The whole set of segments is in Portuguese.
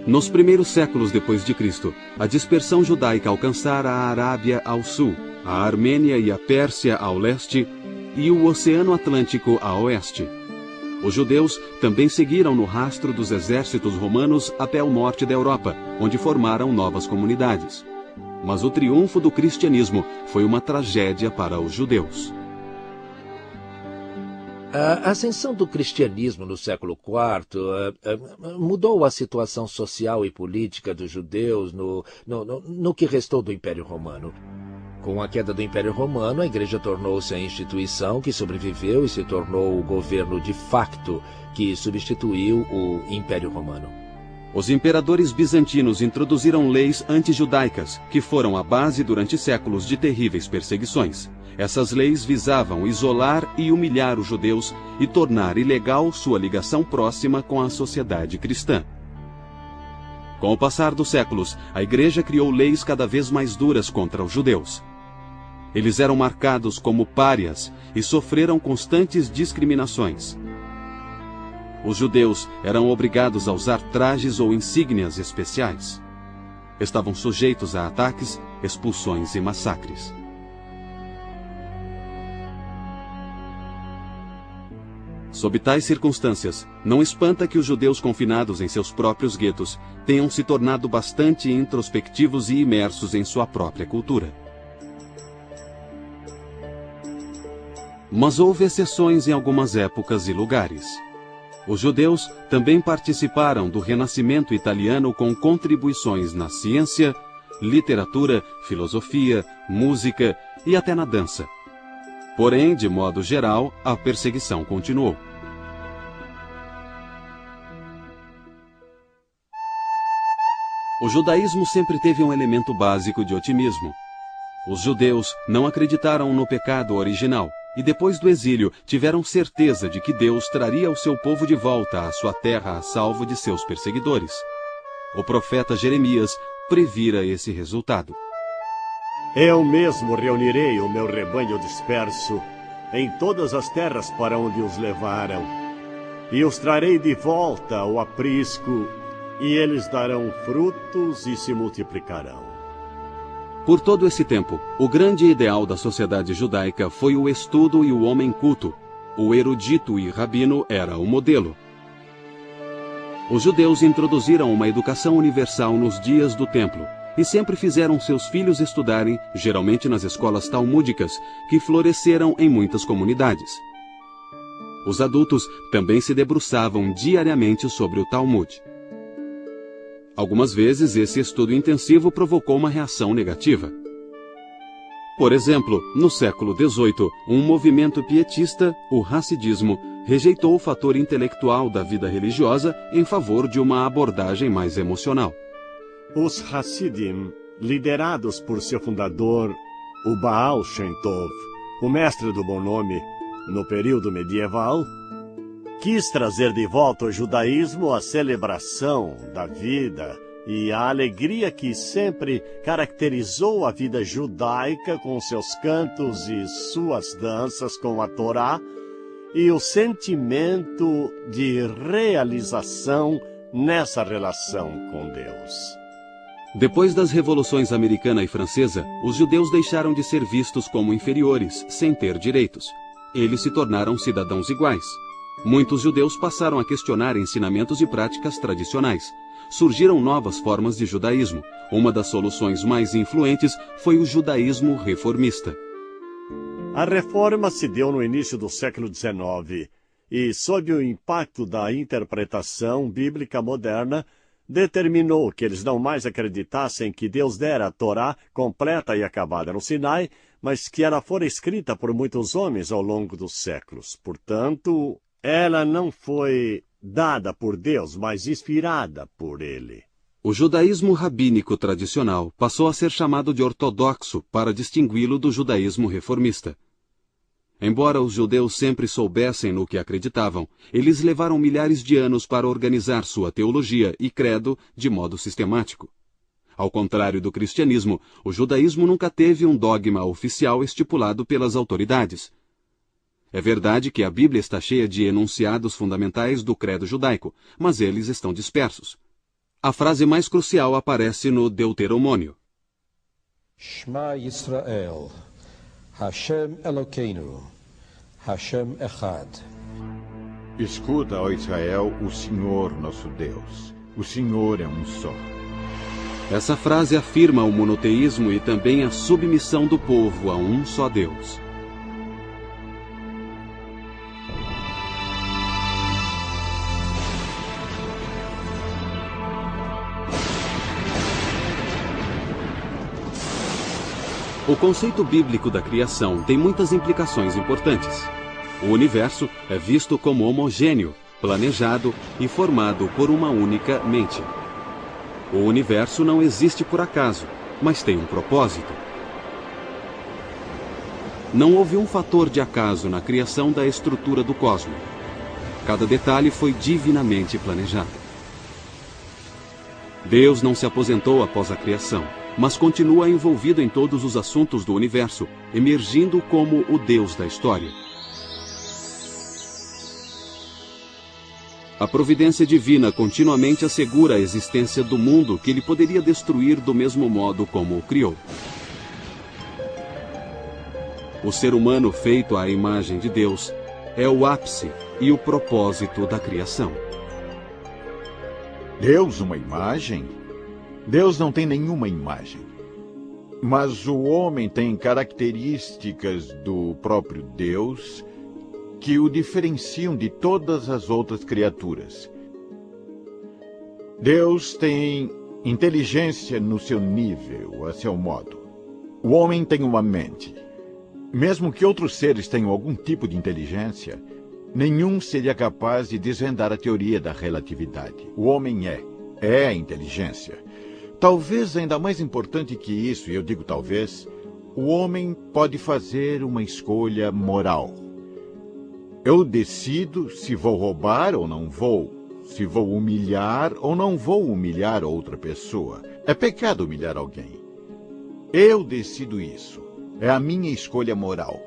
Nos primeiros séculos depois de Cristo, a dispersão judaica alcançara a Arábia ao sul, a Armênia e a Pérsia ao leste e o Oceano Atlântico a oeste. Os judeus também seguiram no rastro dos exércitos romanos até o norte da Europa, onde formaram novas comunidades. Mas o triunfo do cristianismo foi uma tragédia para os judeus. A ascensão do cristianismo no século IV mudou a situação social e política dos judeus no que restou do Império Romano. Com a queda do Império Romano, a Igreja tornou-se a instituição que sobreviveu e se tornou o governo de facto que substituiu o Império Romano. Os imperadores bizantinos introduziram leis antijudaicas, que foram a base durante séculos de terríveis perseguições. Essas leis visavam isolar e humilhar os judeus e tornar ilegal sua ligação próxima com a sociedade cristã. Com o passar dos séculos, a Igreja criou leis cada vez mais duras contra os judeus. Eles eram marcados como párias e sofreram constantes discriminações. Os judeus eram obrigados a usar trajes ou insígnias especiais. Estavam sujeitos a ataques, expulsões e massacres. Sob tais circunstâncias, não espanta que os judeus confinados em seus próprios guetos tenham se tornado bastante introspectivos e imersos em sua própria cultura. Mas houve exceções em algumas épocas e lugares. Os judeus também participaram do Renascimento italiano com contribuições na ciência, literatura, filosofia, música e até na dança. Porém, de modo geral, a perseguição continuou. O judaísmo sempre teve um elemento básico de otimismo. Os judeus não acreditaram no pecado original e, depois do exílio, tiveram certeza de que Deus traria o seu povo de volta à sua terra a salvo de seus perseguidores. O profeta Jeremias previra esse resultado. Eu mesmo reunirei o meu rebanho disperso em todas as terras para onde os levaram, e os trarei de volta ao aprisco, e eles darão frutos e se multiplicarão. Por todo esse tempo, o grande ideal da sociedade judaica foi o estudo e o homem culto. O erudito e rabino era o modelo. Os judeus introduziram uma educação universal nos dias do templo, e sempre fizeram seus filhos estudarem, geralmente nas escolas talmúdicas, que floresceram em muitas comunidades. Os adultos também se debruçavam diariamente sobre o Talmud. Algumas vezes, esse estudo intensivo provocou uma reação negativa. Por exemplo, no século XVIII, um movimento pietista, o Hassidismo, rejeitou o fator intelectual da vida religiosa em favor de uma abordagem mais emocional. Os Hassidim, liderados por seu fundador, o Baal Shem Tov, o mestre do bom nome, no período medieval, quis trazer de volta ao judaísmo a celebração da vida e a alegria que sempre caracterizou a vida judaica com seus cantos e suas danças com a Torá e o sentimento de realização nessa relação com Deus. Depois das revoluções americana e francesa, os judeus deixaram de ser vistos como inferiores, sem ter direitos. Eles se tornaram cidadãos iguais. Muitos judeus passaram a questionar ensinamentos e práticas tradicionais. Surgiram novas formas de judaísmo. Uma das soluções mais influentes foi o judaísmo reformista. A reforma se deu no início do século XIX e, sob o impacto da interpretação bíblica moderna, determinou que eles não mais acreditassem que Deus dera a Torá completa e acabada no Sinai, mas que ela fora escrita por muitos homens ao longo dos séculos. Portanto, ela não foi dada por Deus, mas inspirada por ele. O judaísmo rabínico tradicional passou a ser chamado de ortodoxo para distingui-lo do judaísmo reformista. Embora os judeus sempre soubessem no que acreditavam, eles levaram milhares de anos para organizar sua teologia e credo de modo sistemático. Ao contrário do cristianismo, o judaísmo nunca teve um dogma oficial estipulado pelas autoridades. É verdade que a Bíblia está cheia de enunciados fundamentais do credo judaico, mas eles estão dispersos. A frase mais crucial aparece no Deuteronômio. Shema Yisrael, Hashem Elokeinu, Hashem Echad. Escuta, ó Israel, o Senhor nosso Deus. O Senhor é um só. Essa frase afirma o monoteísmo e também a submissão do povo a um só Deus. O conceito bíblico da criação tem muitas implicações importantes. O universo é visto como homogêneo, planejado e formado por uma única mente. O universo não existe por acaso, mas tem um propósito. Não houve um fator de acaso na criação da estrutura do cosmos. Cada detalhe foi divinamente planejado. Deus não se aposentou após a criação, mas continua envolvido em todos os assuntos do universo, emergindo como o Deus da história. A providência divina continuamente assegura a existência do mundo que ele poderia destruir do mesmo modo como o criou. O ser humano feito à imagem de Deus é o ápice e o propósito da criação. Deus, uma imagem? Deus não tem nenhuma imagem. Mas o homem tem características do próprio Deus que o diferenciam de todas as outras criaturas. Deus tem inteligência no seu nível, a seu modo. O homem tem uma mente. Mesmo que outros seres tenham algum tipo de inteligência, nenhum seria capaz de desvendar a teoria da relatividade. O homem é a inteligência. Talvez ainda mais importante que isso, e eu digo talvez, o homem pode fazer uma escolha moral. Eu decido se vou roubar ou não vou, se vou humilhar ou não vou humilhar outra pessoa. É pecado humilhar alguém. Eu decido isso. É a minha escolha moral.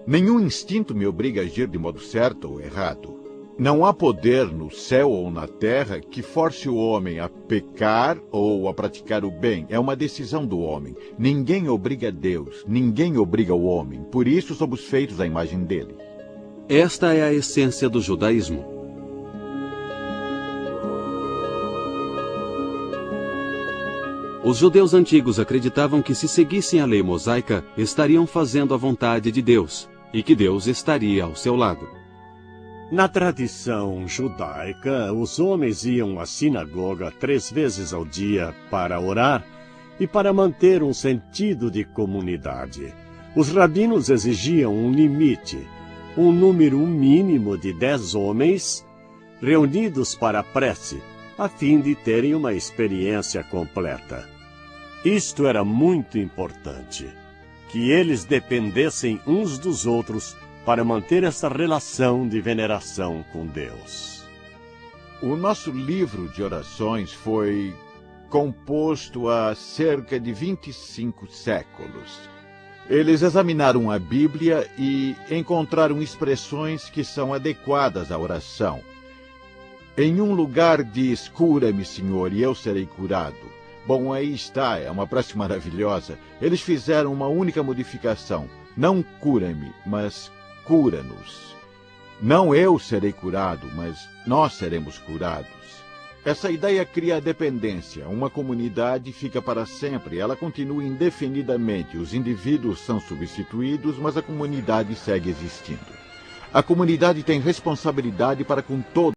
Nenhum instinto me obriga a agir de modo certo ou errado. Não há poder no céu ou na terra que force o homem a pecar ou a praticar o bem. É uma decisão do homem. Ninguém obriga Deus, ninguém obriga o homem. Por isso somos feitos à imagem dele. Esta é a essência do judaísmo. Os judeus antigos acreditavam que se seguissem a lei mosaica, estariam fazendo a vontade de Deus, e que Deus estaria ao seu lado. Na tradição judaica, os homens iam à sinagoga 3 vezes ao dia para orar e para manter um sentido de comunidade. Os rabinos exigiam um limite, um número mínimo de 10 homens reunidos para a prece, a fim de terem uma experiência completa. Isto era muito importante, que eles dependessem uns dos outros para manter essa relação de veneração com Deus. O nosso livro de orações foi composto há cerca de 25 séculos. Eles examinaram a Bíblia e encontraram expressões que são adequadas à oração. Em um lugar diz, cura-me, Senhor, e eu serei curado. Bom, aí está, é uma prece maravilhosa. Eles fizeram uma única modificação. Não cura-me, mas cura-nos. Não eu serei curado, mas nós seremos curados. Essa ideia cria a dependência. Uma comunidade fica para sempre, ela continua indefinidamente. Os indivíduos são substituídos, mas a comunidade segue existindo. A comunidade tem responsabilidade para com todos.